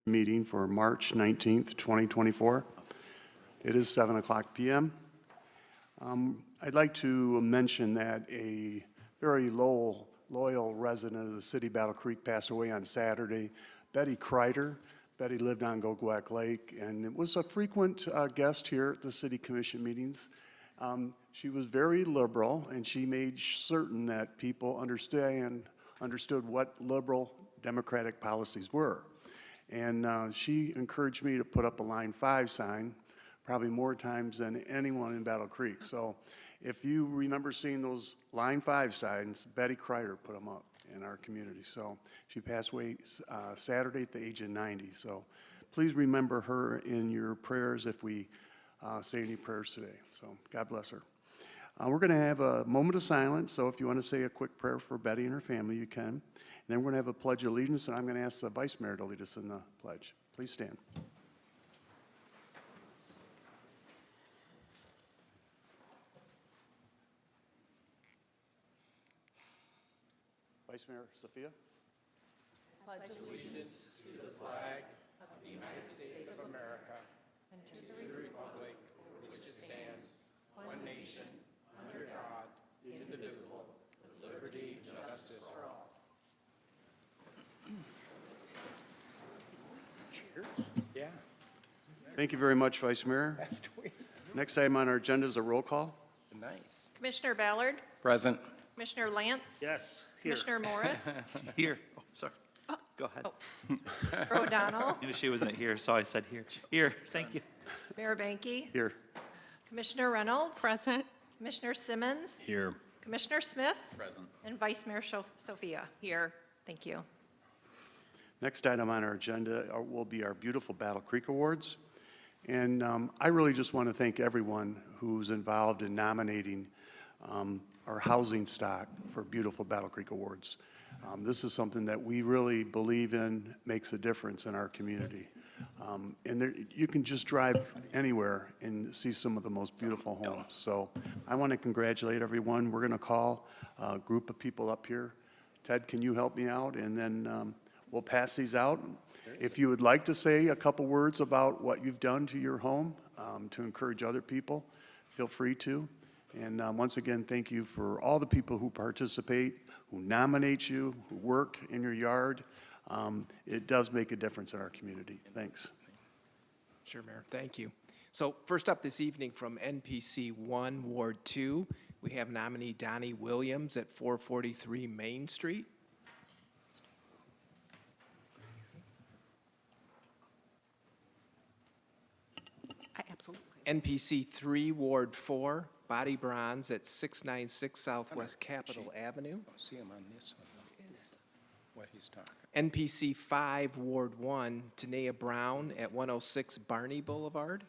meeting for March 19th, 2024. It is 7:00 p.m. I'd like to mention that a very loyal resident of the city, Battle Creek, passed away on Saturday, Betty Kreider. Betty lived on Goguac Lake and was a frequent guest here at the city commission meetings. She was very liberal, and she made certain that people understood what liberal democratic policies were. And she encouraged me to put up a Line 5 sign probably more times than anyone in Battle Creek. So if you remember seeing those Line 5 signs, Betty Kreider put them up in our community. So she passed away Saturday at the age of 90. So please remember her in your prayers if we say any prayers today. So God bless her. We're going to have a moment of silence. So if you want to say a quick prayer for Betty and her family, you can. And then we're going to have a pledge of allegiance, and I'm going to ask the Vice Mayor to lead us in the pledge. Please stand. Vice Mayor Sophia. Pledge allegiance to the flag of the United States of America and to the republic for which it stands, one nation, under God, indivisible, with liberty and justice for all. Cheers. Yeah. Thank you very much, Vice Mayor. Next item on our agenda is a roll call. Nice. Commissioner Ballard? Present. Commissioner Lance? Yes, here. Commissioner Morris? Here. Oh, sorry. Go ahead. O'Donnell? Knew she wasn't here, so I said here. Here, thank you. Mayor Banky? Here. Commissioner Reynolds? Present. Commissioner Simmons? Here. Commissioner Smith? Present. And Vice Mayor Sophia? Here. Thank you. Next item on our agenda will be our beautiful Battle Creek Awards. And I really just want to thank everyone who's involved in nominating our housing stock for beautiful Battle Creek Awards. This is something that we really believe in, makes a difference in our community. And there, you can just drive anywhere and see some of the most beautiful homes. So I want to congratulate everyone. We're going to call a group of people up here. Ted, can you help me out? And then we'll pass these out. If you would like to say a couple words about what you've done to your home to encourage other people, feel free to. And once again, thank you for all the people who participate, who nominate you, who work in your yard. It does make a difference in our community. Thanks. Sure, Mayor. Thank you. So first up this evening from NPC 1, Ward 2, we have nominee Donnie Williams at 443 Main Street. Absolutely. NPC 3, Ward 4, Body Bronze at 696 Southwest Capitol Avenue. See him on this one, what he's talking. NPC 5, Ward 1, Tanea Brown at 106 Barney Boulevard.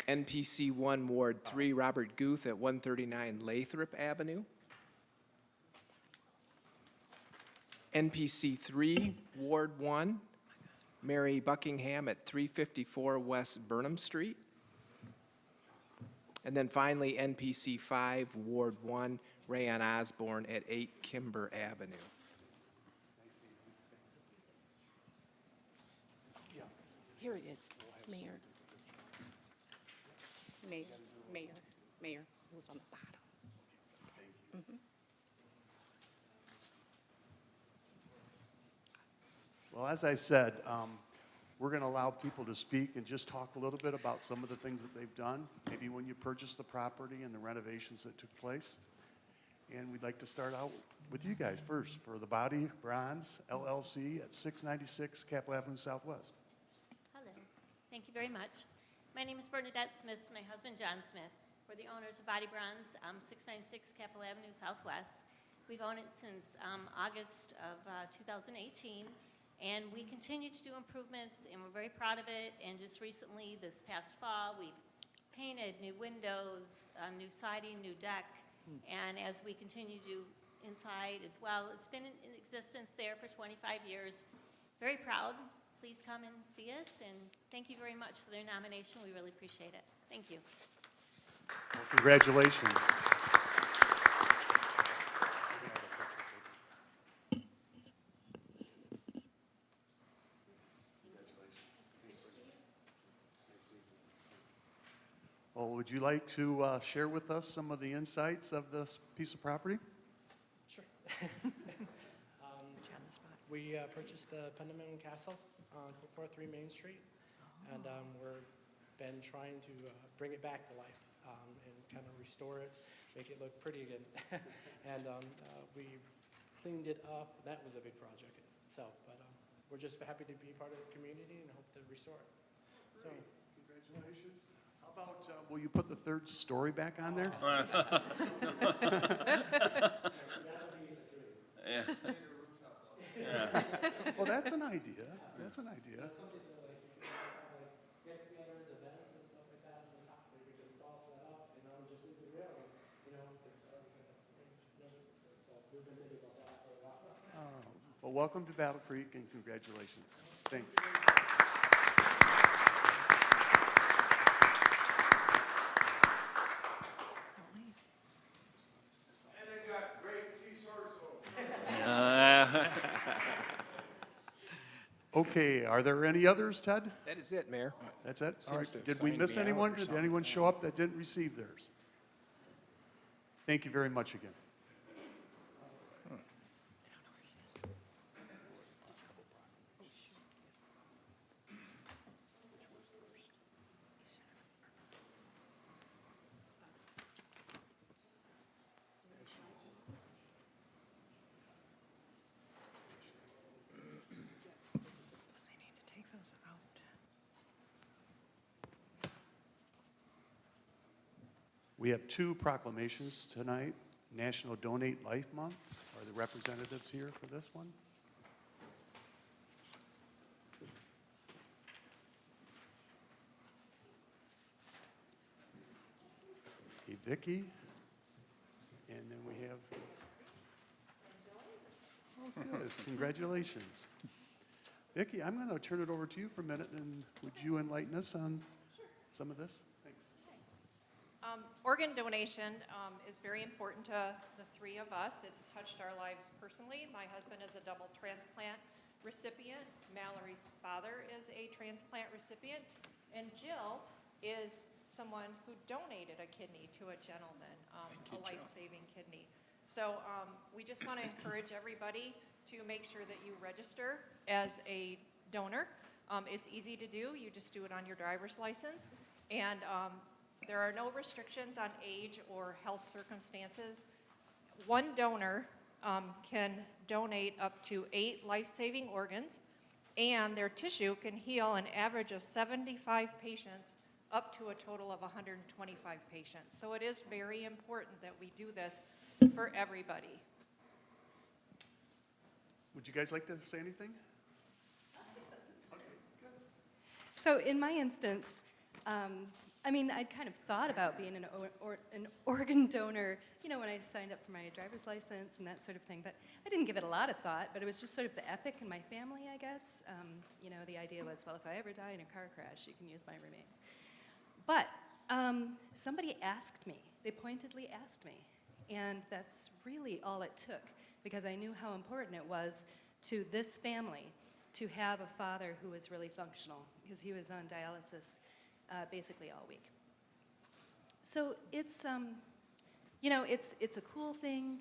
NPC 1, Ward 3, Robert Guth at 139 Lathrop Avenue. NPC 3, Ward 1, Mary Buckingham at 354 West Burnham Street. And then finally, NPC 5, Ward 1, Rayon Osborne at 8 Kimber Avenue. Here it is, Mayor. Mayor, who's on the bottom. Well, as I said, we're going to allow people to speak and just talk a little bit about some of the things that they've done, maybe when you purchased the property and the renovations that took place. And we'd like to start out with you guys first for the Body Bronze LLC at 696 Capitol Avenue Southwest. Hello. Thank you very much. My name is Bernadette Smith, my husband John Smith. We're the owners of Body Bronze, 696 Capitol Avenue Southwest. We've owned it since August of 2018, and we continue to do improvements, and we're very proud of it. And just recently, this past fall, we've painted new windows, new siding, new deck, and as we continue to do inside as well, it's been in existence there for 25 years. Very proud. Please come and see us, and thank you very much for their nomination. We really appreciate it. Thank you. Well, congratulations. Well, would you like to share with us some of the insights of this piece of property? Sure. We purchased the Penniman Castle on 443 Main Street, and we're been trying to bring it back to life and kind of restore it, make it look pretty again. And we cleaned it up. That was a big project itself, but we're just happy to be part of the community and hope to restore it. So, Congratulations. How about, will you put the third story back on there? Well, that's an idea. That's an idea. Well, welcome to Battle Creek and congratulations. Thanks. Okay, are there any others, Ted? That is it, Mayor. That's it? All Seems to right. have Did we signed miss me out or anyone? Did something. anyone show up that didn't receive theirs? Thank you very much again. They need to take those out. We have two proclamations tonight. National Donate Life Month. Are the representatives here for this one? Okay, Vicki. And then we have... Oh, good. Congratulations. Vicki, I'm going to turn it over to you for a minute, and would you enlighten us on some of this? Thanks. Organ donation is very important to the three of us. It's touched our lives personally. My husband is a double transplant recipient. Mallory's father is a transplant recipient. And Jill is someone who donated a kidney to a gentleman, a life-saving kidney. So we just want to encourage everybody to make sure that you register as a donor. It's easy to do. You just do it on your driver's license. And there are no restrictions on age or health circumstances. One donor can donate up to 8 life-saving organs, and their tissue can heal an average of 75 patients up to a total of 125 patients. So it is very important that we do this for everybody. Would you guys like to say anything? Okay, good. So in my instance, I mean, I'd kind of thought about being an organ donor, you know, when I signed up for my driver's license and that sort of thing, but I didn't give it a lot of thought, but it was just sort of the ethic in my family, I guess. You know, the idea was, well, if I ever die in a car crash, you can use my remains. But somebody asked me, they pointedly asked me, and that's really all it took, because I knew how important it was to this family to have a father who was really functional, because he was on dialysis basically all week. So it's, you know, it's a cool thing.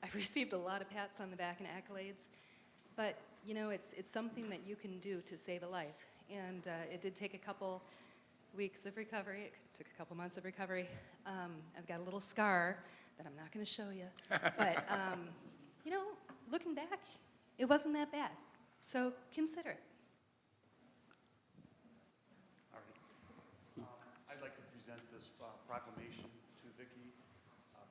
I've received a lot of pats on the back and accolades, but you know, it's something that you can do to save a life. And it did take a couple weeks of recovery. It took a couple months of recovery. I've got a little scar that I'm not going to show you, but you know, looking back, it wasn't that bad. So consider it. All right. I'd like to present this proclamation to Vicki.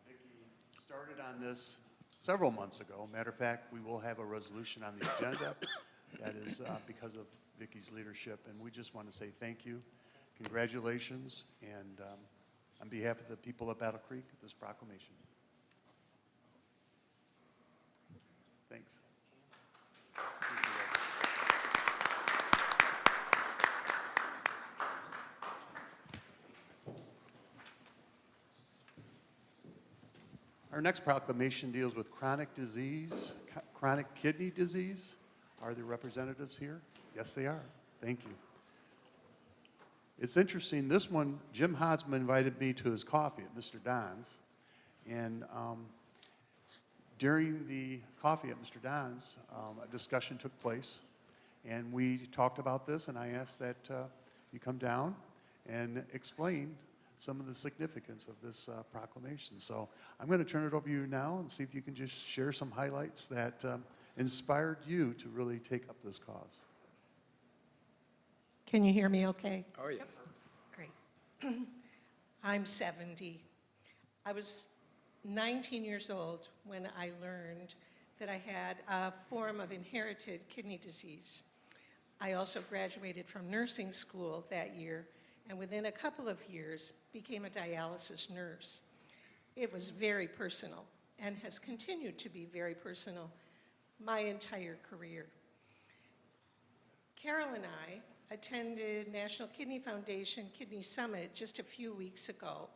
Vicki started on this several months ago. Matter of fact, we will have a resolution on the agenda. That is because of Vicki's leadership, and we just want to say thank you, congratulations, and on behalf of the people of Battle Creek, this proclamation. Thanks. Our next proclamation deals with chronic disease, chronic kidney disease. Are there representatives here? Yes, they are. Thank you. It's interesting, this one, Jim Hodsman invited me to his coffee at Mr. Don's, and during the coffee at Mr. Don's, a discussion took place, and we talked about this, and I asked that you come down and explain some of the significance of this proclamation. So I'm going to turn it over to you now and see if you can just share some highlights that inspired you to really take up this cause. Can you hear me okay? Oh, yeah. Great. I'm 70. I was 19 years old when I learned that I had a form of inherited kidney disease. I also graduated from nursing school that year, and within a couple of years became a dialysis nurse. It was very personal and has continued to be very personal my entire career. Carol and I attended National Kidney Foundation Kidney Summit just a few weeks ago,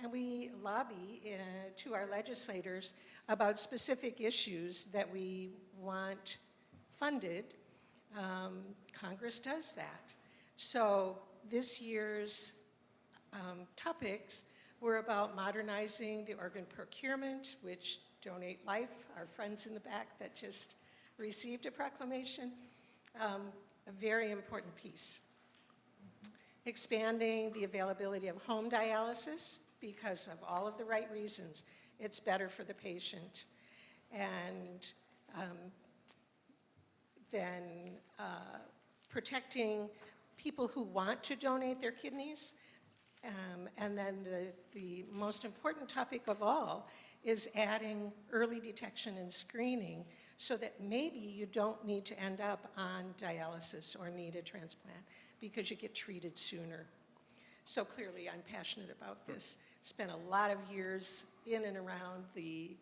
and we lobby to our legislators about specific issues that we want funded. Congress does that. So this year's topics were about modernizing the organ procurement, which Donate Life, our friends in the back that just received a proclamation, a very important piece. Expanding the availability of home dialysis because of all of the right reasons. It's better for the patient. And then protecting people who want to donate their kidneys. And then the most important topic of all is adding early detection and screening so that maybe you don't need to end up on dialysis or need a transplant because you get treated sooner. So clearly I'm passionate about this. Spent a lot of years in and around the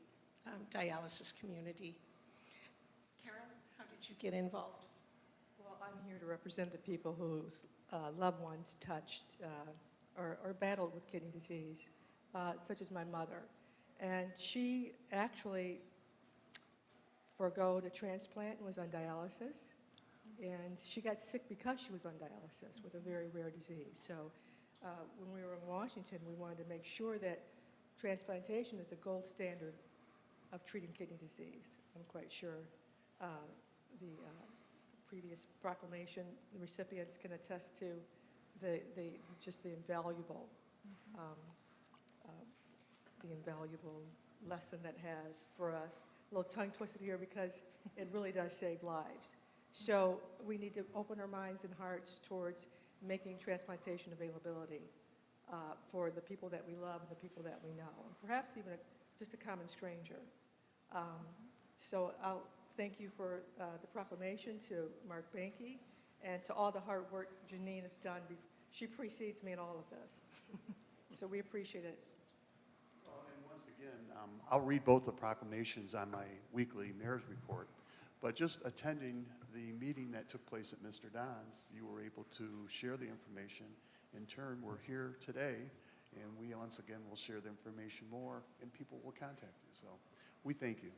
dialysis community. Carol, how did you get involved? Well, I'm here to represent the people whose loved ones touched or battled with kidney disease, such as my mother. And she actually forgoed a transplant and was on dialysis. And she got sick because she was on dialysis with a very rare disease. So when we were in Washington, we wanted to make sure that transplantation is a gold standard of treating kidney disease. I'm quite sure the previous proclamation, the recipients can attest to just the invaluable lesson that has for us. A little tongue twisted here because it really does save lives. So we need to open our minds and hearts towards making transplantation availability for the people that we love and the people that we know, and perhaps even just a common stranger. So I'll thank you for the proclamation to Mark Banke and to all the hard work Janine has done. She precedes me in all of this. So we appreciate it. Well, and once again, I'll read both the proclamations on my weekly mayor's report, but just attending the meeting that took place at Mr. Don's, you were able to share the information. In turn, we're here today, and we once again will share the information more, and people will contact you. So we thank you.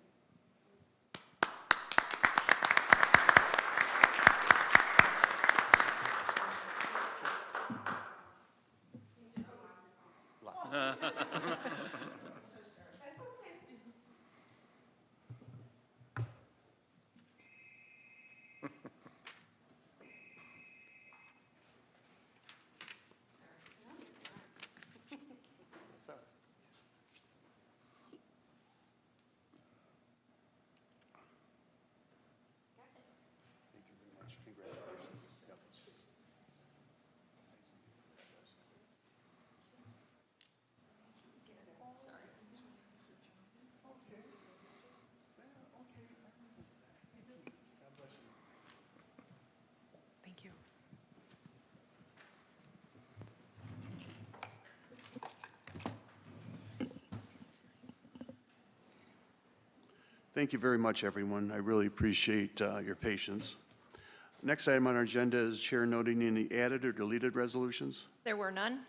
Thank you. Thank you very much, everyone. I really appreciate your patience. Next item on our agenda is Chair noting any added or deleted resolutions. There were none.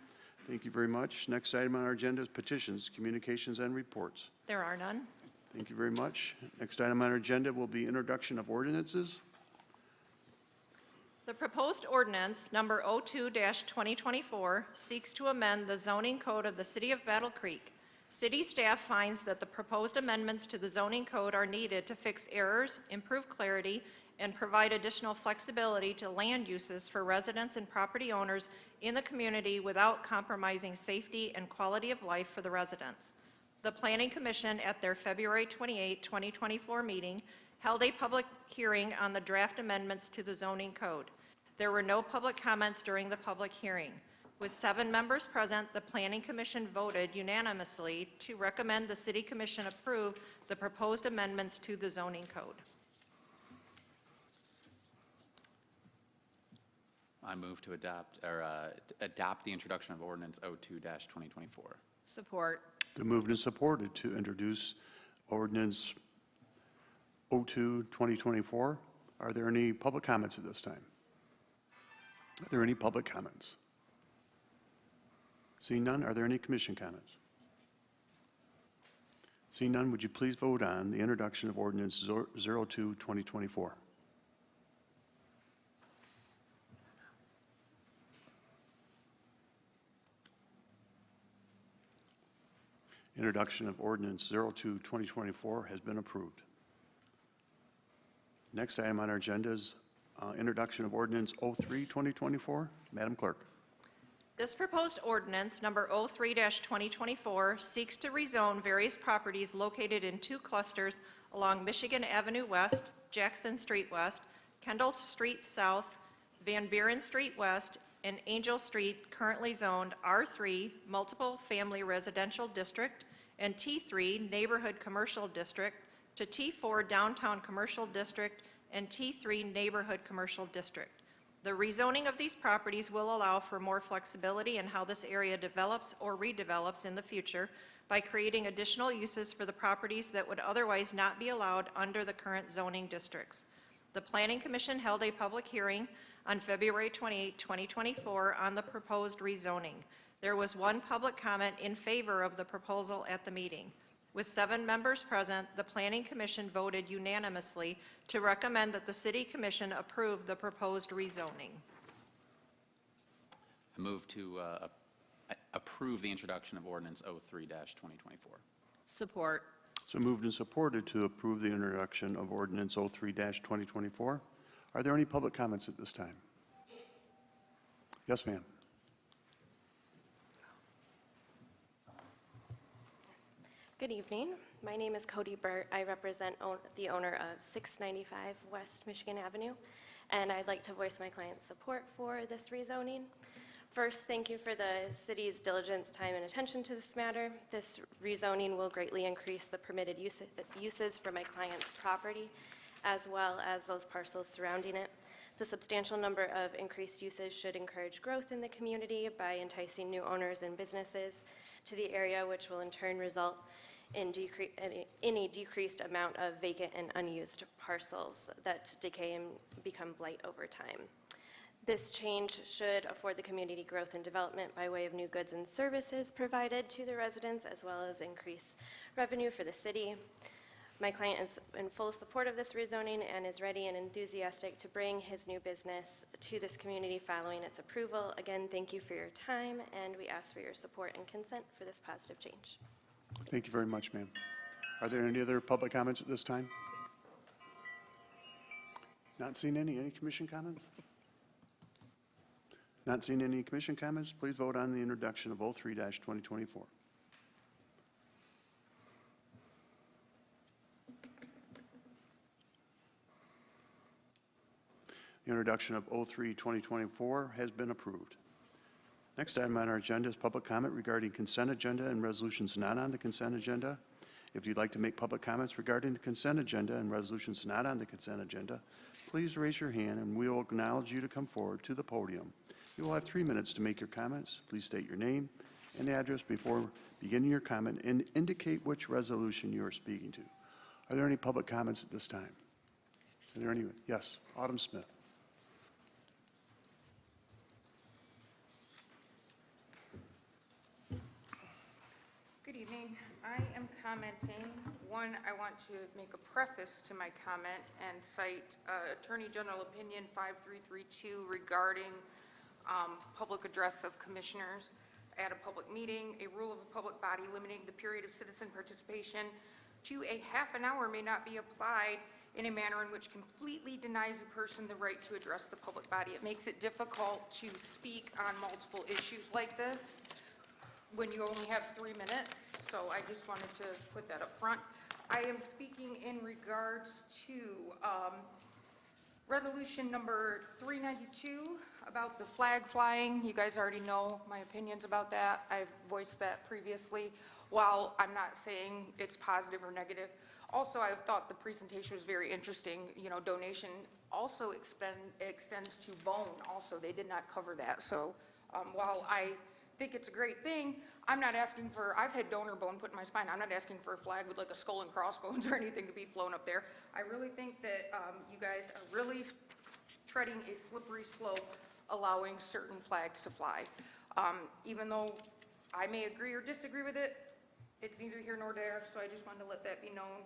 Thank you very much. Next item on our agenda is petitions, communications, and reports. There are none. Thank you very much. Next item on our agenda will be introduction of ordinances. The proposed ordinance, number 02-2024, seeks to amend the zoning code of the City of Battle Creek. City staff finds that the proposed amendments to the zoning code are needed to fix errors, improve clarity, and provide additional flexibility to land uses for residents and property owners in the community without compromising safety and quality of life for the residents. The Planning Commission, at their February 28, 2024 meeting, held a public hearing on the draft amendments to the zoning code. There were no public comments during the public hearing. With 7 members present, the Planning Commission voted unanimously to recommend the City Commission approve the proposed amendments to the zoning code. I move to adopt the introduction of ordinance 02-2024. Support. Been moved and supported to introduce ordinance 02-2024. Are there any public comments at this time? Are there any public comments? Seeing none, are there any commission comments? Seeing none, would you please vote on the introduction of ordinance 02-2024? Introduction of ordinance 02-2024 has been approved. Next item on our agenda is introduction of ordinance 03-2024. Madam Clerk. This proposed ordinance, number 03-2024, seeks to rezone various properties located in 2 clusters along Michigan Avenue West, Jackson Street West, Kendall Street South, Van Buren Street West, and Angel Street, currently zoned R3 Multiple Family Residential District and T3 Neighborhood Commercial District to T4 Downtown Commercial District and T3 Neighborhood Commercial District. The rezoning of these properties will allow for more flexibility in how this area develops or redevelops in the future by creating additional uses for the properties that would otherwise not be allowed under the current zoning districts. The Planning Commission held a public hearing on February 28, 2024 on the proposed rezoning. There was 1 public comment in favor of the proposal at the meeting. With 7 members present, the Planning Commission voted unanimously to recommend that the City Commission approve the proposed rezoning. I move to approve the introduction of ordinance 03-2024. Support. So moved and supported to approve the introduction of ordinance 03-2024. Are there any public comments at this time? Yes, ma'am. Good evening. My name is Cody Burt. I represent the owner of 695 West Michigan Avenue, and I'd like to voice my client's support for this rezoning. First, thank you for the city's diligence, time, and attention to this matter. This rezoning will greatly increase the permitted uses for my client's property, as well as those parcels surrounding it. The substantial number of increased uses should encourage growth in the community by enticing new owners and businesses to the area, which will in turn result in a decreased amount of vacant and unused parcels that decay and become blight over time. This change should afford the community growth and development by way of new goods and services provided to the residents, as well as increase revenue for the city. My client is in full support of this rezoning and is ready and enthusiastic to bring his new business to this community following its approval. Again, thank you for your time, and we ask for your support and consent for this positive change. Thank you very much, ma'am. Are there any other public comments at this time? Not seeing any. Any commission comments? Not seeing any commission comments. Please vote on the introduction of 03-2024. The introduction of 03-2024 has been approved. Next item on our agenda is public comment regarding consent agenda and resolutions not on the consent agenda. If you'd like to make public comments regarding the consent agenda and resolutions not on the consent agenda, please raise your hand and we will acknowledge you to come forward to the podium. You will have 3 minutes to make your comments. Please state your name and address before beginning your comment and indicate which resolution you are speaking to. Are there any public comments at this time? Are there any? Yes, Autumn Smith. Good evening. evening. I am commenting. One, I want to make a preface to my comment and cite Attorney General Opinion 5332 regarding public address of commissioners at a public meeting. A rule of a public body limiting the period of citizen participation to a half an hour may not be applied in a manner in which completely denies a person the right to address the public body. It makes it difficult to speak on multiple issues like this when you only have 3 minutes, so I just wanted to put that up front. I am speaking in regards to resolution number 392 about the flag flying. You guys already know my opinions about that. I've voiced that previously. While I'm not saying it's positive or negative, also I thought the presentation was very interesting. You know, donation also extends to bone. Also, they did not cover that. So while I think it's a great thing, I'm not asking for, I've had donor bone put in my spine. I'm not asking for a flag with like a skull and crossbones or anything to be flown up there. I really think that you guys are really treading a slippery slope allowing certain flags to fly. Even though I may agree or disagree with it, it's neither here nor there, so I just wanted to let that be known.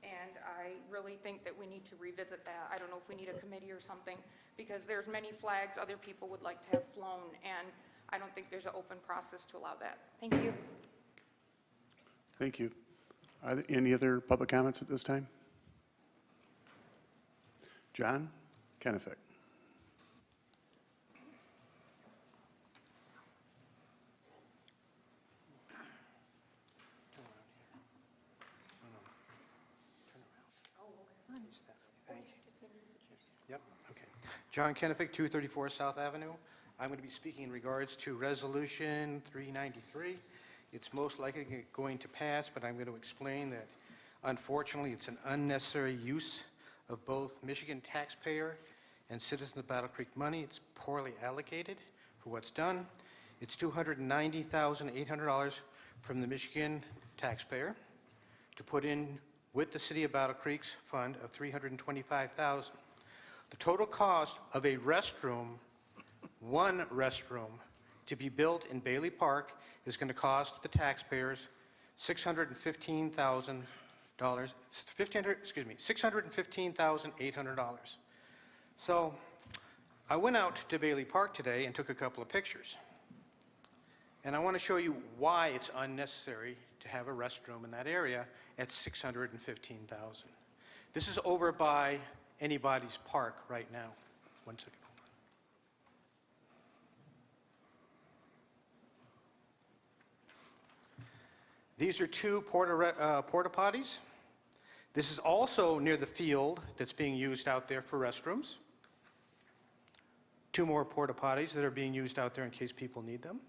And I really think that we need to revisit that. I don't know if we need a committee or something, because there's many flags other people would like to have flown, and I don't think there's an open process to allow that. Thank you. Thank you. Are there any other public comments at this time? John Kennefick. Yep, okay. John Kennefick, 234 South Avenue. I'm going to be speaking in regards to Resolution 393. It's most likely going to pass, but I'm going to explain that unfortunately it's an unnecessary use of both Michigan taxpayer and Citizens of Battle Creek money. It's poorly allocated for what's done. It's $290,800 from the Michigan taxpayer to put in with the City of Battle Creek's fund of $325,000. The total cost of a restroom, one restroom, to be built in Bailey Park is going to cost the taxpayers $615,800. So I went out to Bailey Park today and took a couple of pictures. And I want to show you why it's unnecessary to have a restroom in that area at $615,000. This is over by Anybody's Park right now. One second. These are two porta potties. This is also near the field that's being used out there for restrooms. Two more porta potties that are being used out there in case people need them.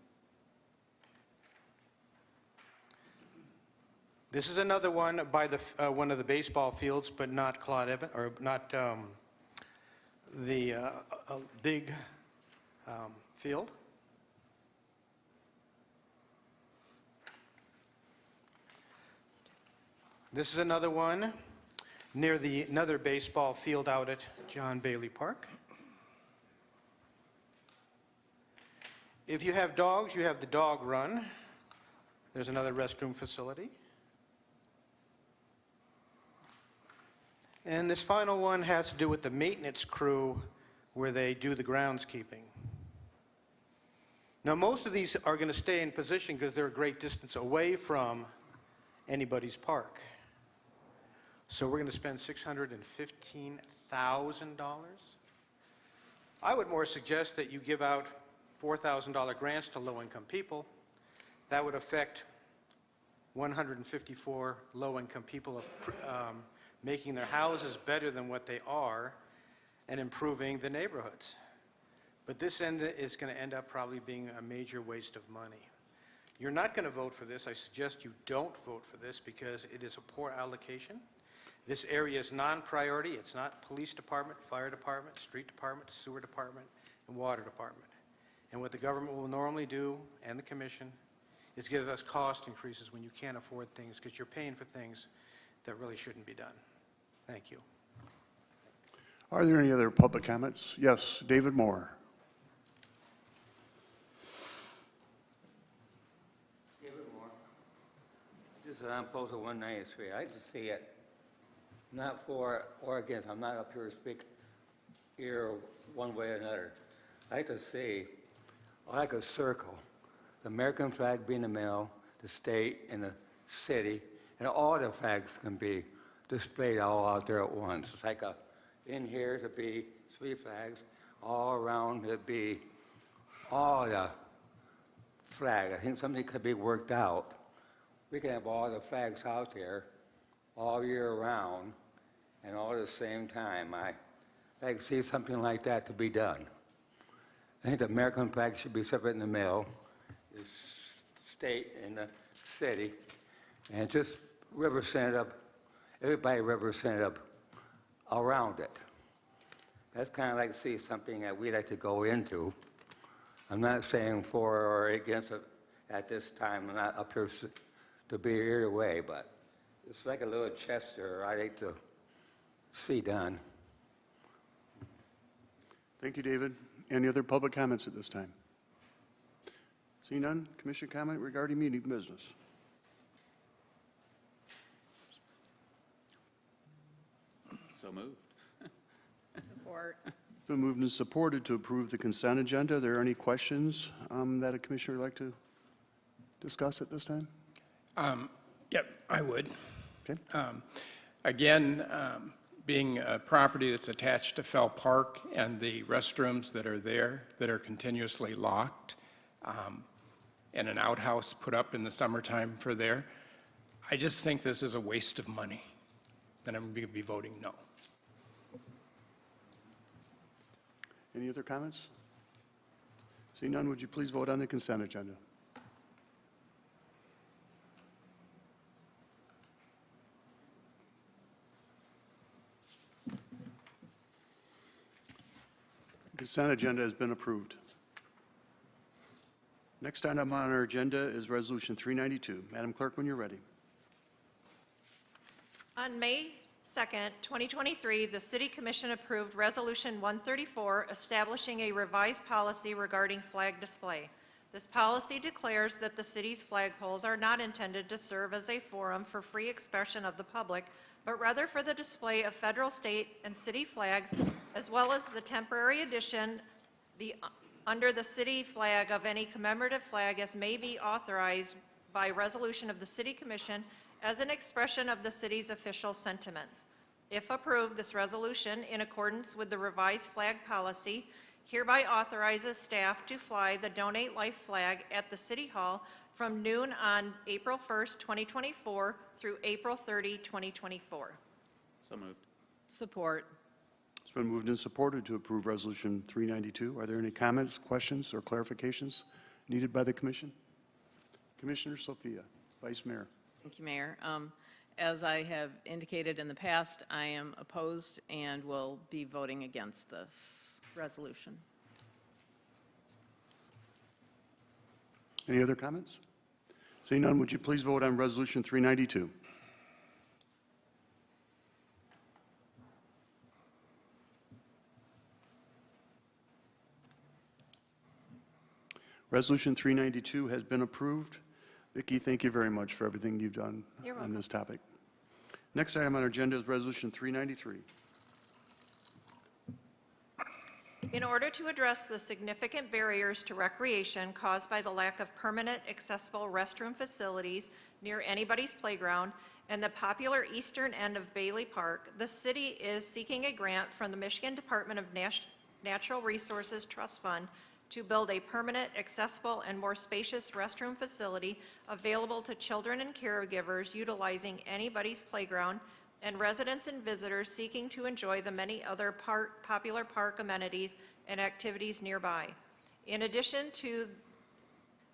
This is another one by the one of the baseball fields, but not Claude Evans, or not the big field. This is another one near another baseball field out at John Bailey Park. If you have dogs, you have the dog run. There's another restroom facility. And this final one has to do with the maintenance crew where they do the groundskeeping. Now, most of these are going to stay in position because they're a great distance away from Anybody's Park. So we're going to spend $615,000. I would more suggest that you give out $4,000 grants to low-income people. That would affect 154 low-income people, making their houses better than what they are and improving the neighborhoods. But this is going to end up probably being a major waste of money. You're not going to vote for this. I suggest you don't vote for this because it is a poor allocation. This area is non-priority. It's not police department, fire department, street department, sewer department, and water department. And what the government will normally do, and the commission, is give us cost increases when you can't afford things because you're paying for things that really shouldn't be done. Thank you. Are there any other public comments? Yes, David Moore. David Moore. This is on Postal 193. I like to see it, not for or against. I'm not up here to speak either one way or another. I like to see, like a circle, the American flag being the middle, the state and the city, and all the flags can be displayed all out there at once. It's like in here to be 3 flags, all around it be all the flag. I think something could be worked out. We can have all the flags out there all year round and all at the same time. I like to see something like that to be done. I think the American flag should be separate in the middle, the state and the city, and just represent up, everybody represented up around it. That's kind of like to see something that we'd like to go into. I'm not saying for or against it at this time. I'm not up here to be either way, but it's like a little gesture I'd like to see done. Thank you, David. Any other public comments at this time? Seeing none, commission comment regarding meeting business. So moved. Support. It's been moved and supported to approve the consent agenda. Are there any questions that a commissioner would like to discuss at this time? Yep, I would. Okay. Again, being a property that's attached to Fell Park and the restrooms that are there that are continuously locked, and an outhouse put up in the summertime for there, I just think this is a waste of money, and I'm going to be voting no. Any other comments? Seeing none, would you please vote on the consent agenda? Consent agenda has been approved. Next item on our agenda is Resolution 392. Madam Clerk, when you're ready. On May 2nd, 2023, the City Commission approved Resolution 134, establishing a revised policy regarding flag display. This policy declares that the city's flagpoles are not intended to serve as a forum for free expression of the public, but rather for the display of federal, state, and city flags, as well as the temporary addition under the city flag of any commemorative flag as may be authorized by resolution of the City Commission as an expression of the city's official sentiments. If approved, this resolution, in accordance with the revised flag policy, hereby authorizes staff to fly the Donate Life flag at the City Hall from noon on April 1st, 2024 through April 30, 2024. So moved. Support. It's been moved and supported to approve Resolution 392. Are there any comments, questions, or clarifications needed by the Commission? Commissioner Sophia, Vice Mayor. Thank you, Mayor. As I have indicated in the past, I am opposed and will be voting against this resolution. Any other comments? Seeing none, would you please vote on Resolution 392? Resolution 392 has been approved. Vicki, thank you very much for everything you've done on this topic. Next item on our agenda is Resolution 393. In order to address the significant barriers to recreation caused by the lack of permanent accessible restroom facilities near anybody's playground and the popular eastern end of Bailey Park, the city is seeking a grant from the Michigan Department of Natural Resources Trust Fund to build a permanent, accessible, and more spacious restroom facility available to children and caregivers utilizing anybody's playground and residents and visitors seeking to enjoy the many other popular park amenities and activities nearby. In addition to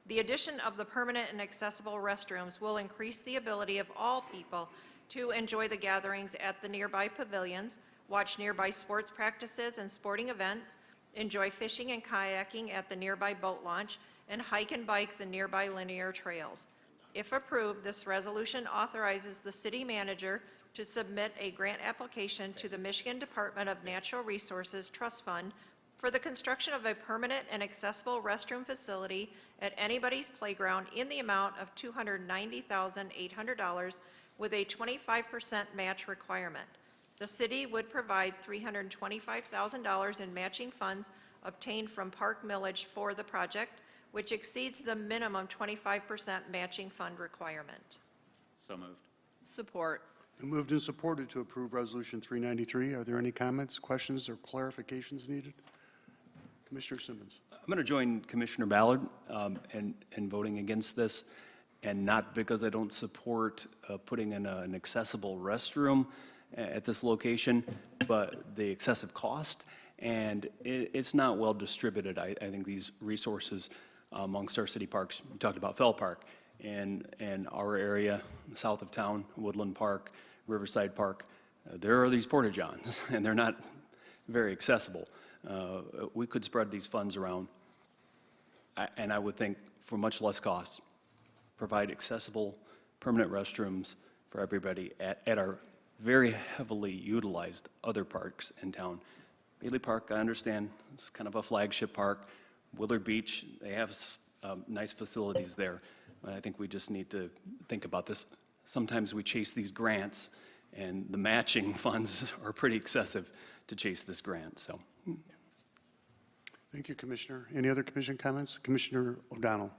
the addition of the permanent and accessible restrooms will increase the ability of all people to enjoy the gatherings at the nearby pavilions, watch nearby sports practices and sporting events, enjoy fishing and kayaking at the nearby boat launch, and hike and bike the nearby linear trails. If approved, this resolution authorizes the city manager to submit a grant application to the Michigan Department of Natural Resources Trust Fund for the construction of a permanent and accessible restroom facility at anybody's playground in the amount of $290,800 with a 25% match requirement. The city would provide $325,000 in matching funds obtained from park millage for the project, which exceeds the minimum 25% matching fund requirement. So moved. Support. Been moved and supported to approve Resolution 393. Are there any comments, questions, or clarifications needed? Commissioner Simmons. I'm going to join Commissioner Ballard in voting against this, and not because I don't support putting in an accessible restroom at this location, but the excessive cost, and it's not well distributed. I think these resources amongst our city parks, we talked about Fell Park, and our area, south of town, Woodland Park, Riverside Park, there are these porta-johns, and they're not very accessible. We could spread these funds around, and I would think for much less cost, provide accessible permanent restrooms for everybody at our very heavily utilized other parks in town. Bailey Park, I understand, it's kind of a flagship park. Willard Beach, they have nice facilities there. I think we just need to think about this. Sometimes we chase these grants, and the matching funds are pretty excessive to chase this grant, so. Thank you, Commissioner. Any other commission comments? Commissioner O'Donnell.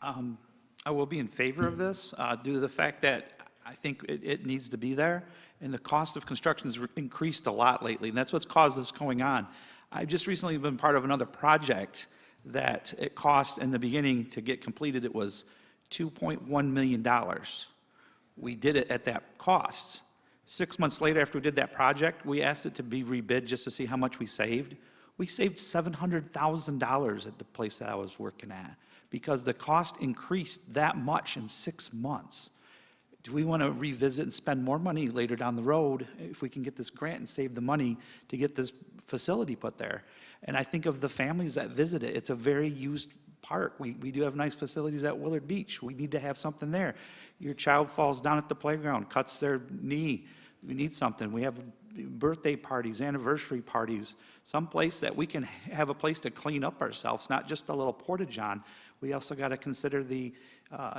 I will be in favor of this due to the fact that I think it needs to be there, and the cost of construction has increased a lot lately, and that's what's caused this going on. I've just recently been part of another project that it cost in the beginning to get completed, it was $2.1 million. We did it at that cost. 6 months later, after we did that project, we asked it to be rebid just to see how much we saved. We saved $700,000 at the place that I was working at because the cost increased that much in 6 months. Do we want to revisit and spend more money later down the road if we can get this grant and save the money to get this facility put there? And I think of the families that visit it. It's a very used park. We do have nice facilities at Willard Beach. We need to have something there. Your child falls down at the playground, cuts their knee. We need something. We have birthday parties, anniversary parties, some place that we can have a place to clean up ourselves, not just a little porta-john. We also got to consider the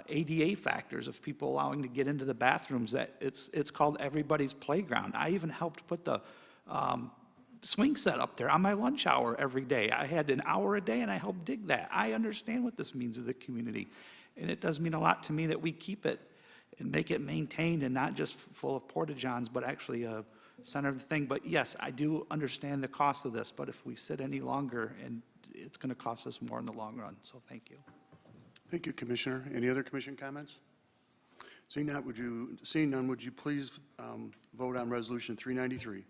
ADA factors of people allowing to get into the bathrooms. That it's called everybody's playground. I even helped put the swing set up there on my lunch hour every day. I had an hour a day and I helped dig that. I understand what this means to the community. And it does mean a lot to me that we keep it and make it maintained and not just full of porta-johns, but actually a center of the thing. But yes, I do understand the cost of this, but if we sit any longer, and it's going to cost us more in the long run. So thank you. Thank you, Commissioner. Any other commission comments? Seeing none, would you please vote on Resolution 393?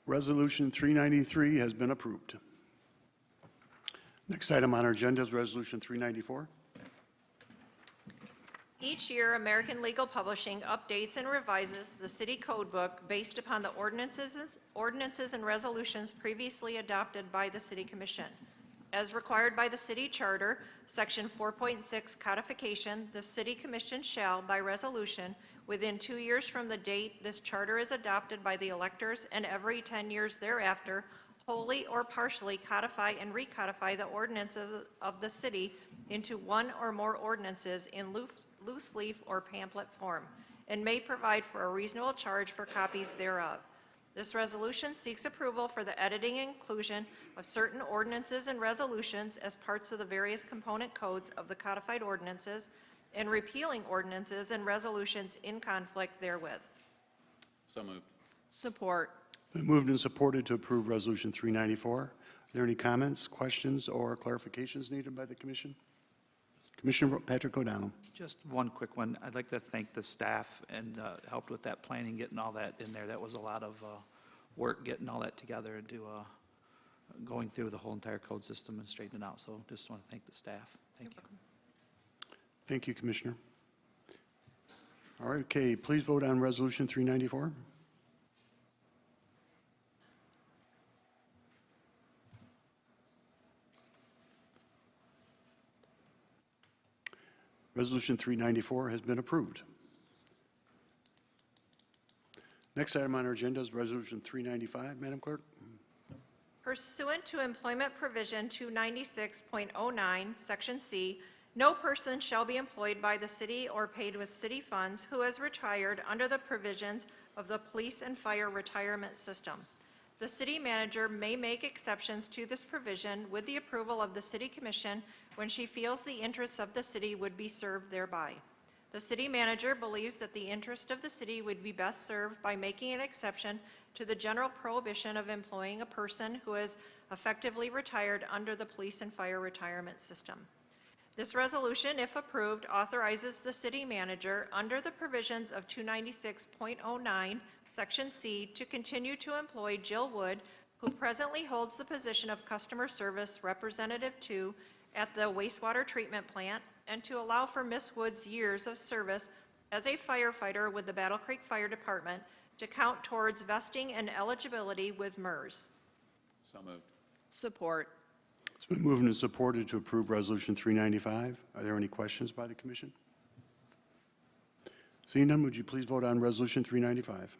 Resolution 393 has been approved. Next item on our agenda is Resolution 394. Each year, American Legal Publishing updates and revises the city code book based upon the ordinances and resolutions previously adopted by the City Commission. As required by the city charter, Section 4.6 codification, the City Commission shall, by resolution, within 2 years from the date this charter is adopted by the electors and every 10 years thereafter, wholly or partially codify and recodify the ordinances of the city into one or more ordinances in loose leaf or pamphlet form, and may provide for a reasonable charge for copies thereof. This resolution seeks approval for the editing and inclusion of certain ordinances and resolutions as parts of the various component codes of the codified ordinances and repealing ordinances and resolutions in conflict therewith. So moved. Support. Been moved and supported to approve Resolution 394. Are there any comments, questions, or clarifications needed by the Commission? Commissioner Patrick O'Donnell. Just one quick one. I'd like to thank the staff and helped with that planning, getting all that in there. That was a lot of work getting all that together and going through the whole entire code system and straightening it out. So just want to thank the staff. Thank you. Thank you, Commissioner. All right, okay, please vote on Resolution 394. Resolution 394 has been approved. Next item on our agenda is Resolution 395. Madam Clerk? Pursuant to Employment Provision 296.09, Section C, no person shall be employed by the city or paid with city funds who has retired under the provisions of the Police and Fire Retirement System. The city manager may make exceptions to this provision with the approval of the City Commission when she feels the interests of the city would be served thereby. The city manager believes that the interest of the city would be best served by making an exception to the general prohibition of employing a person who has effectively retired under the Police and Fire Retirement System. This resolution, if approved, authorizes the city manager, under the provisions of 296.09, Section C, to continue to employ Jill Wood, who presently holds the position of Customer Service Representative 2 at the wastewater treatment plant, and to allow for Ms. Wood's years of service as a firefighter with the Battle Creek Fire Department to count towards vesting and eligibility with MERS. So moved. Support. It's been moved and supported to approve Resolution 395. Are there any questions by the commission? Seeing none, would you please vote on Resolution 395?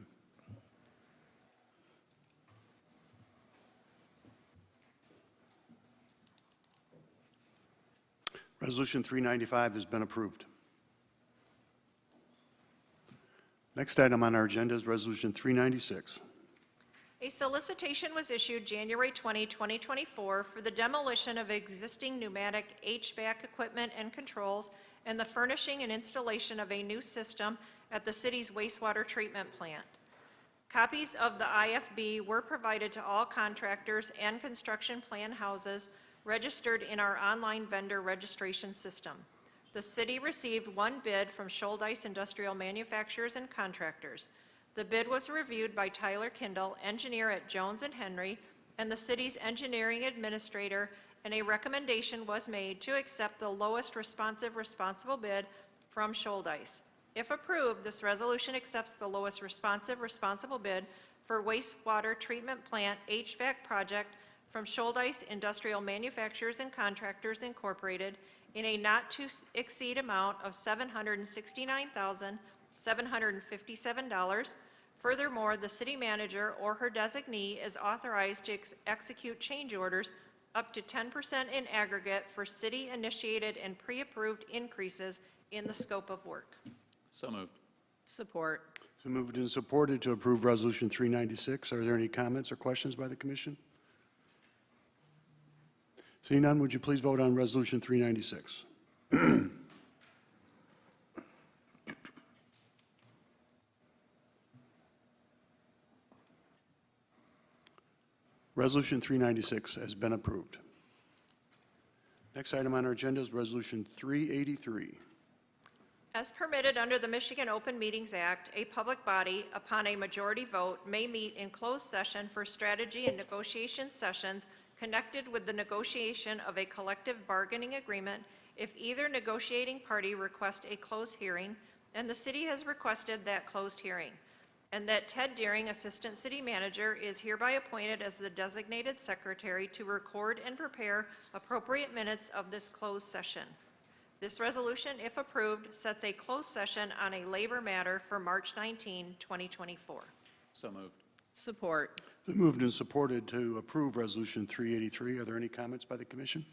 Resolution 395 has been approved. Next item on our agenda is Resolution 396. A solicitation was issued January 20, 2024 for the demolition of existing pneumatic HVAC equipment and controls and the furnishing and installation of a new system at the city's wastewater treatment plant. Copies of the IFB were provided to all contractors and construction plan houses registered in our online vendor registration system. The city received one bid from Shouldice Industrial Manufacturers and Contractors. The bid was reviewed by Tyler Kindle, engineer at Jones & Henry, and the city's engineering administrator, and a recommendation was made to accept the lowest responsible bid from Shouldice. If approved, this resolution accepts the lowest responsible bid for wastewater treatment plant HVAC project from Shouldice Industrial Manufacturers and Contractors Incorporated in a not-to-exceed amount of $769,757. Furthermore, the city manager or her designee is authorized to execute change orders up to 10% in aggregate for city-initiated and pre-approved increases in the scope of work. So moved. Support. It's been moved and supported to approve Resolution 396. Are there any comments or questions by the commission? Seeing none, would you please vote on Resolution 396? Resolution 396 has been approved. Next item on our agenda is Resolution 383. As permitted under the Michigan Open Meetings Act, a public body, upon a majority vote, may meet in closed session for strategy and negotiation sessions connected with the negotiation of a collective bargaining agreement if either negotiating party requests a closed hearing and the city has requested that closed hearing, and that Ted Deering, Assistant City Manager, is hereby appointed as the designated secretary to record and prepare appropriate minutes of this closed session. This resolution, if approved, sets a closed session on a labor matter for March 19, 2024. So moved. Support. It's been moved and supported to approve Resolution 383. Are there any comments by the commission?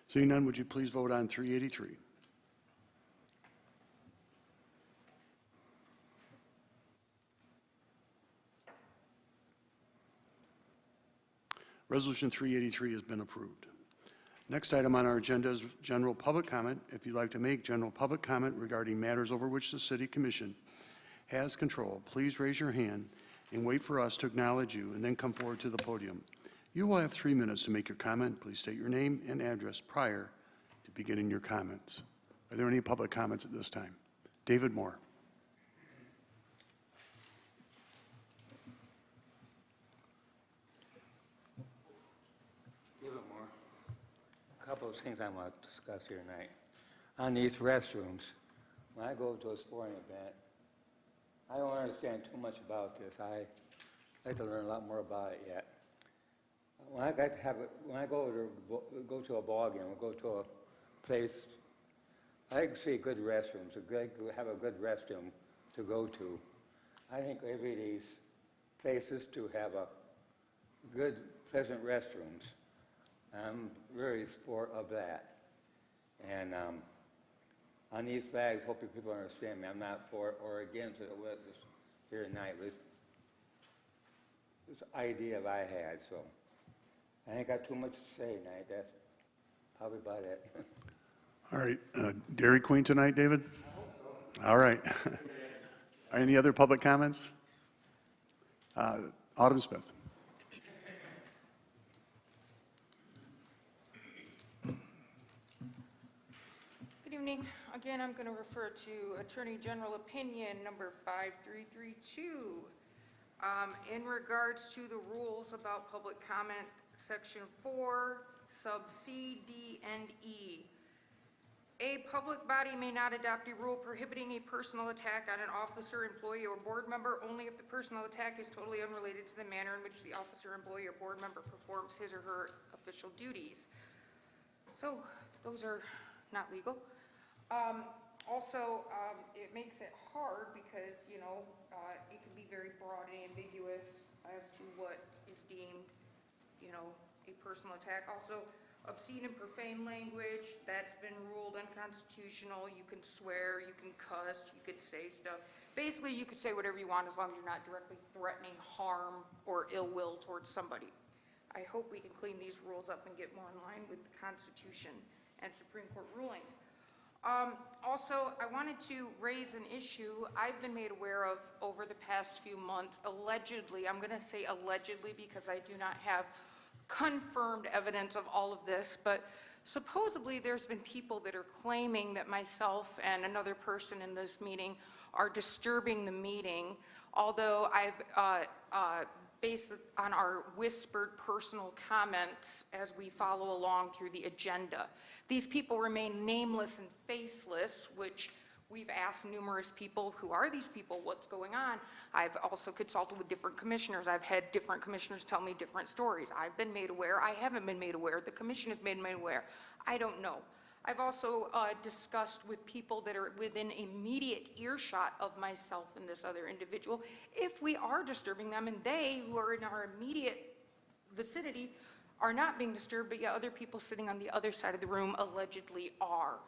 Seeing none, would you please vote on 383? Resolution 383 has been approved. Next item on our agenda is general public comment. If you'd like to make general public comment regarding matters over which the City Commission has control, please raise your hand and wait for us to acknowledge you and then come forward to the podium. You will have 3 minutes to make your comment. Please state your name and address prior to beginning your comments. Are there any public comments at this time? David Moore. A couple of things I want to discuss here tonight. On these restrooms, when I go to a sporting event, I don't understand too much about this. I'd like to learn a lot more about it yet. When I go to a ball game or go to a place, I like to see good restrooms, have a good restroom to go to. I think maybe these places to have a good, pleasant restrooms. I'm very sport of that. And on these flags, hopefully people understand me. I'm not for or against it. It was just here tonight. It was this idea I had, so I ain't got too much to say tonight. That's probably about it. All right, Dairy Queen tonight, David? All right. Any other public comments? Autumn Smith. Good evening. Again, I'm going to refer to Attorney General Opinion number 5332. In regards to the rules about public comment, section 4, sub C, D, and E. A public body may not adopt a rule prohibiting a personal attack on an officer, employee, or board member only if the personal attack is totally unrelated to the manner in which the officer, employee, or board member performs his or her official duties. So those are not legal. Also, it makes it hard because, you know, it can be very broad and ambiguous as to what is deemed, you know, a personal attack. Also, obscene and profane language, that's been ruled unconstitutional. You can swear, you can cuss, you could say stuff. Basically, you could say whatever you want as long as you're not directly threatening harm or ill will towards somebody. I hope we can clean these rules up and get more in line with the Constitution and Supreme Court rulings. Also, I wanted to raise an issue I've been made aware of over the past few months. Allegedly, I'm going to say allegedly because I do not have confirmed evidence of all of this, but supposedly there's been people that are claiming that myself and another person in this meeting are disturbing the meeting, although I've based on our whispered personal comments as we follow along through the agenda. These people remain nameless and faceless, which we've asked numerous people, who are these people, what's going on? I've also consulted with different commissioners. I've had different commissioners tell me different stories. I've been made aware, I haven't been made aware, the commission has made me aware. I don't know. I've also discussed with people that are within immediate earshot of myself and this other individual, if we are disturbing them and they, who are in our immediate vicinity, are not being disturbed, but yet other people sitting on the other side of the room allegedly are.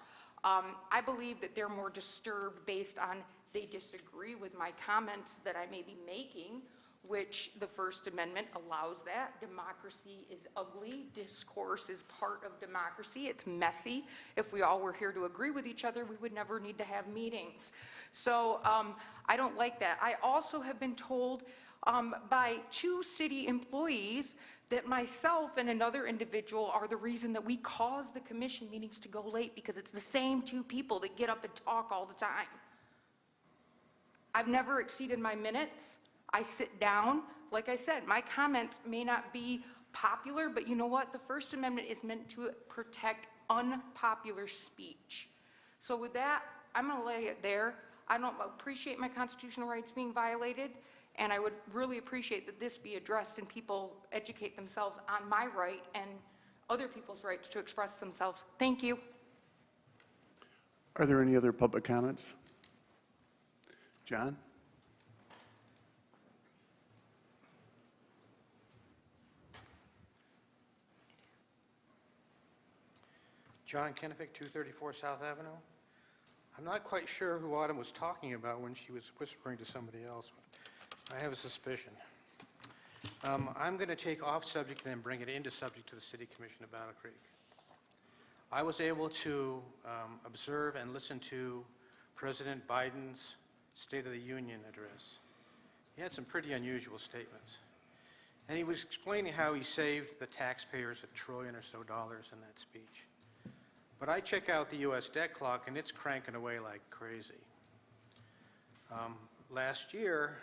I believe that they're more disturbed based on they disagree with my comments that I may be making, which the First Amendment allows that. Democracy is ugly. Discourse is part of democracy. It's messy. If we all were here to agree with each other, we would never need to have meetings. So I don't like that. I also have been told by 2 city employees that myself and another individual are the reason that we cause the commission meetings to go late, because it's the same 2 people that get up and talk all the time. I've never exceeded my minutes. I sit down. Like I said, my comments may not be popular, but you know what? The First Amendment is meant to protect unpopular speech. So with that, I'm going to lay it there. I don't appreciate my constitutional rights being violated, and I would really appreciate that this be addressed and people educate themselves on my right and other people's rights to express themselves. Thank you. Are there any other public comments? John? John Kennefic, 234 South Avenue. I'm not quite sure who Autumn was talking about when she was whispering to somebody else, but I have a suspicion. I'm going to take off subject and then bring it into subject to the City Commission of Battle Creek. I was able to observe and listen to President Biden's State of the Union address. He had some pretty unusual statements. And he was explaining how he saved the taxpayers $1 trillion or so in that speech. But I check out the U.S. debt clock, and it's cranking away like crazy. Last year,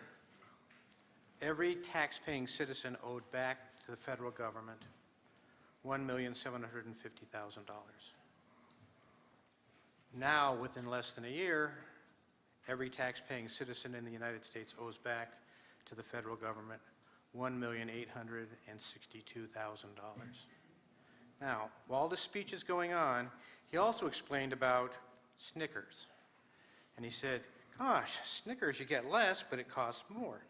every tax-paying citizen owed back to the federal government $1,750,000. Now, within less than a year, every tax-paying citizen in the United States owes back to the federal government $1,862,000. Now, while this speech is going on, he also explained about Snickers. And he said, gosh, Snickers you get less, but it costs more.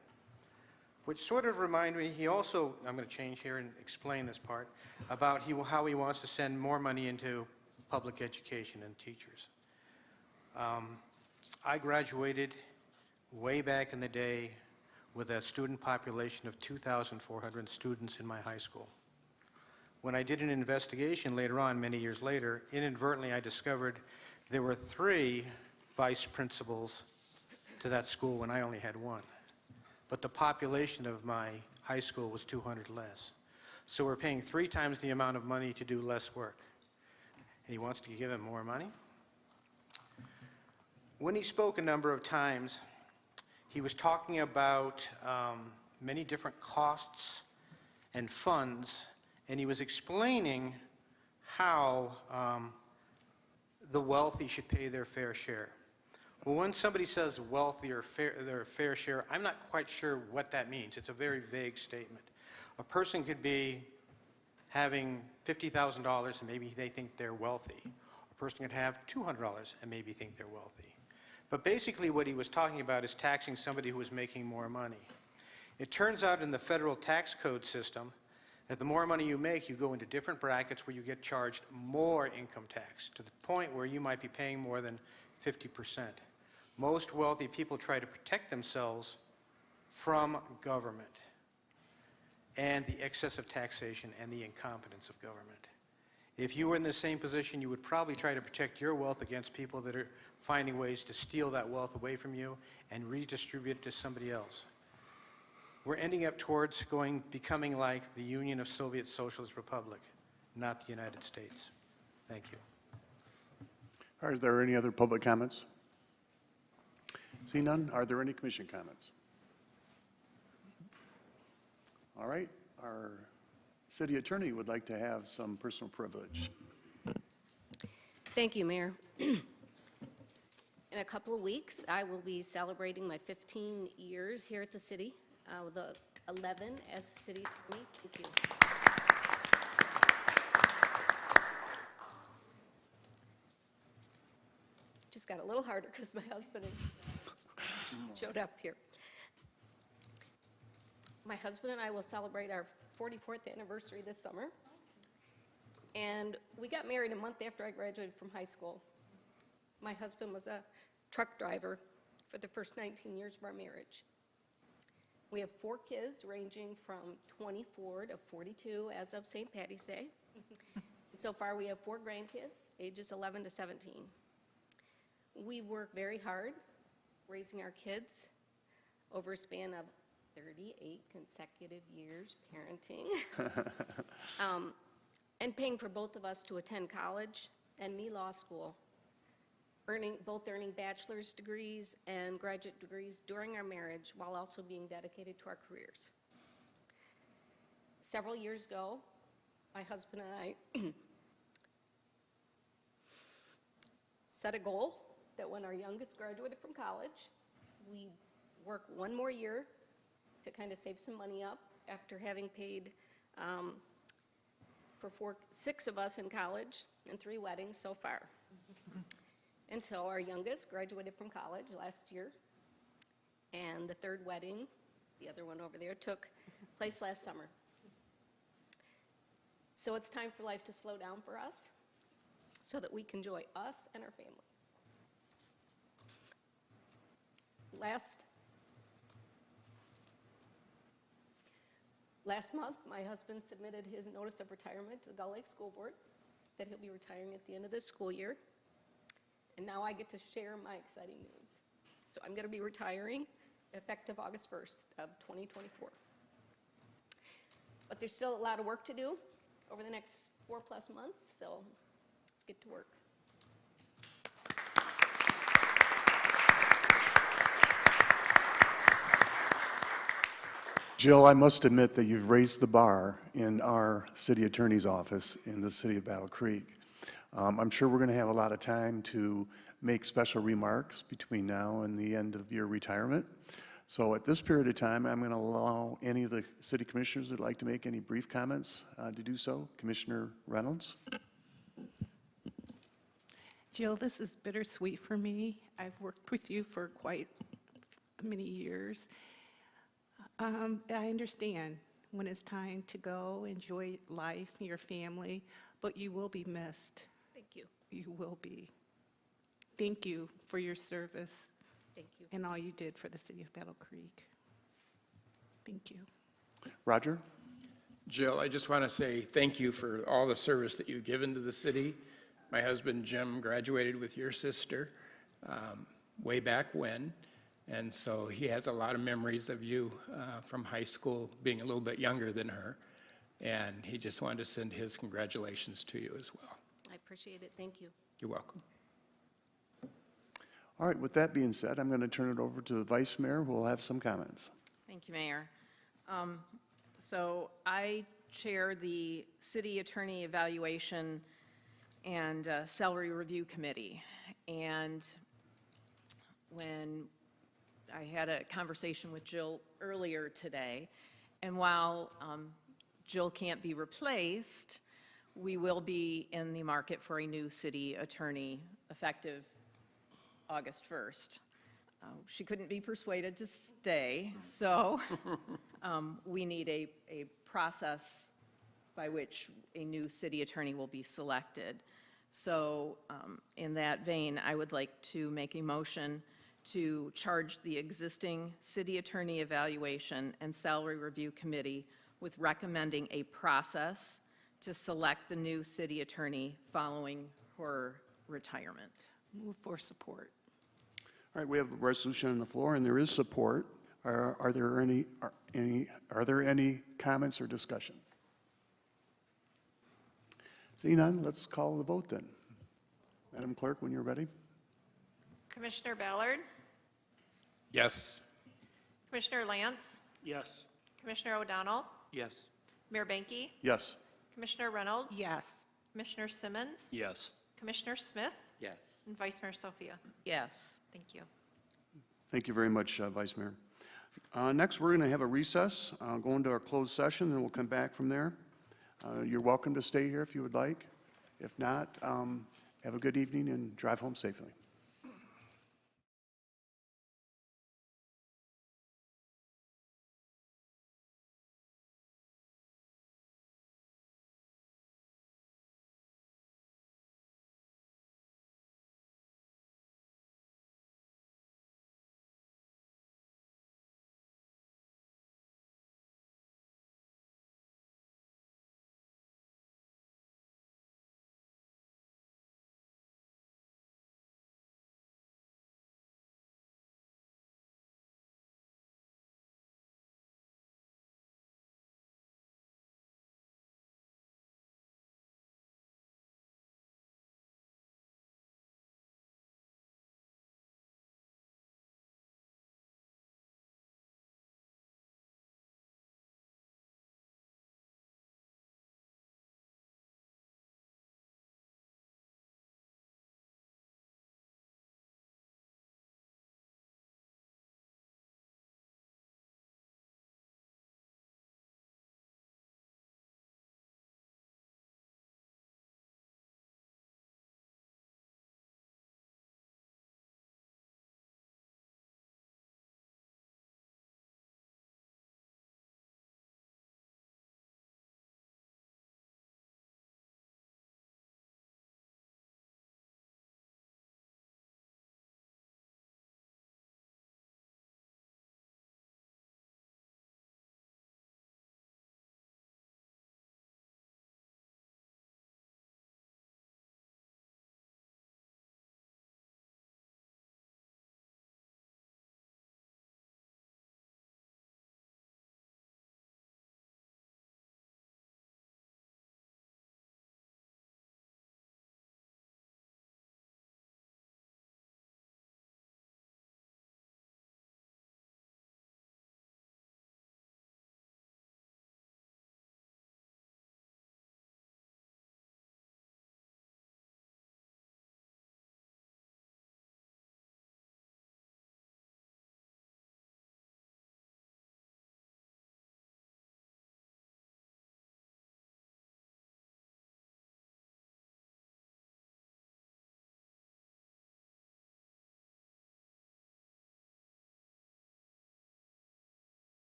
Which sort of reminded me, he also, I'm going to change here and explain this part, about how he wants to send more money into public education and teachers. I graduated way back in the day with a student population of 2,400 students in my high school. When I did an investigation later on, many years later, inadvertently I discovered there were 3 vice principals to that school when I only had 1. But the population of my high school was 200 less. So we're paying 3 times the amount of money to do less work. And he wants to give him more money? When he spoke a number of times, he was talking about many different costs and funds, and he was explaining how the wealthy should pay their fair share. Well, when somebody says wealthy or their fair share, I'm not quite sure what that means. It's a very vague statement. A person could be having $50,000 and maybe they think they're wealthy. A person could have $200 and maybe think they're wealthy. But basically what he was talking about is taxing somebody who is making more money. It turns out in the federal tax code system that the more money you make, you go into different brackets where you get charged more income tax, to the point where you might be paying more than 50%. Most wealthy people try to protect themselves from government and the excessive taxation and the incompetence of government. If you were in the same position, you would probably try to protect your wealth against people that are finding ways to steal that wealth away from you and redistribute it to somebody else. We're ending up towards becoming like the Union of Soviet Socialist Republic, not the United States. Thank you. Are there any other public comments? See none, are there any commission comments? All right, our city attorney would like to have some personal privilege. Thank you, Mayor. In a couple of weeks, I will be celebrating my 15 years here at the city, with 11 as city attorney. Thank you. Just got a little harder because my husband showed up here. My husband and I will celebrate our 44th anniversary this summer. And we got married a month after I graduated from high school. My husband was a truck driver for the first 19 years of our marriage. We have 4 kids ranging from 24 to 42 as of St. Patty's Day. And so far we have 4 grandkids, ages 11 to 17. We work very hard raising our kids over a span of 38 consecutive years parenting, and paying for both of us to attend college and me law school, both earning bachelor's degrees and graduate degrees during our marriage while also being dedicated to our careers. Several years ago, my husband and I set a goal that when our youngest graduated from college, we work 1 more year to kind of save some money up after having paid for 6 of us in college and 3 weddings so far. And so our youngest graduated from college last year, and the 3rd wedding, the other one over there, took place last summer. So it's time for life to slow down for us so that we can enjoy us and our family. Last month, my husband submitted his notice of retirement to the Gull Lake School Board that he'll be retiring at the end of this school year. And now I get to share my exciting news. So I'm going to be retiring effective August 1st of 2024. But there's still a lot of work to do over the next 4+ months, so let's get to work. Jill, I must admit that you've raised the bar in our city attorney's office in the city of Battle Creek. I'm sure we're going to have a lot of time to make special remarks between now and the end of your retirement. So at this period of time, I'm going to allow any of the city commissioners that would like to make any brief comments to do so. Commissioner Reynolds. Jill, this is bittersweet for me. I've worked with you for quite many years. I understand when it's time to go, enjoy life, your family, but you will be missed. Thank you. You will be. Thank you for your service Thank you. and all you did for the city of Battle Creek. Thank you. Roger? Jill, I just want to say thank you for all the service that you've given to the city. My husband Jim graduated with your sister way back when, and so he has a lot of memories of you from high school, being a little bit younger than her, and he just wanted to send his congratulations to you as well. I appreciate it. Thank you. You're welcome. All right, with that being said, I'm going to turn it over to the Vice Mayor, who will have some comments. Thank you, Mayor. So I chair the City Attorney Evaluation and Salary Review Committee. And when I had a conversation with Jill earlier today, and while Jill can't be replaced, we will be in the market for a new city attorney effective August 1st. She couldn't be persuaded to stay, so we need a process by which a new city attorney will be selected. So in that vein, I would like to make a motion to charge the existing city attorney evaluation and salary review committee with recommending a process to select the new city attorney following her retirement. Move for support. All right, we have a resolution on the floor, and there is support. Are there any comments or discussion? Seeing none, let's call the vote then. Madam Clerk, when you're ready. Commissioner Ballard, Yes. Commissioner Lance, Yes. Commissioner O'Donnell, Yes. Mayor Banky, Yes. Commissioner Reynolds, Yes. Commissioner Simmons, Yes. Commissioner Smith, Yes. and Vice Mayor Sophia. Yes. Thank you. Thank you very much, Vice Mayor. Next, we're going to have a recess, go into our closed session, and we'll come back from there. You're welcome to stay here if you would like. If not, have a good evening and drive home safely.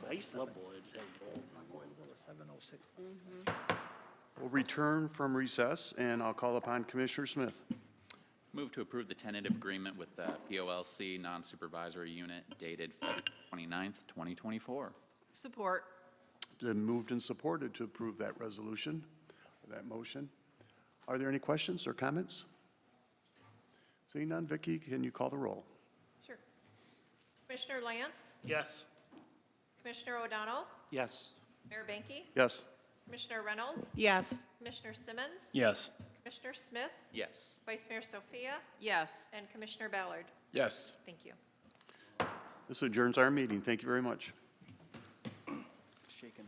I used to love Boyd's. We'll return from recess, and I'll call upon Commissioner Smith. Move to approve the tentative agreement with the POLC non-supervisory unit dated February 29th, 2024. Support. Been moved and supported to approve that resolution, that motion. Are there any questions or comments? Seeing none, Vicki, can you call the roll? Sure. Commissioner Lance? Yes. Commissioner O'Donnell? Yes. Mayor Banky? Yes. Commissioner Reynolds? Yes. Commissioner Simmons? Yes. Commissioner Smith? Yes. Vice Mayor Sophia? Yes. And Commissioner Ballard? Yes. Thank you. This adjourns our meeting. Thank you very much. Shaken.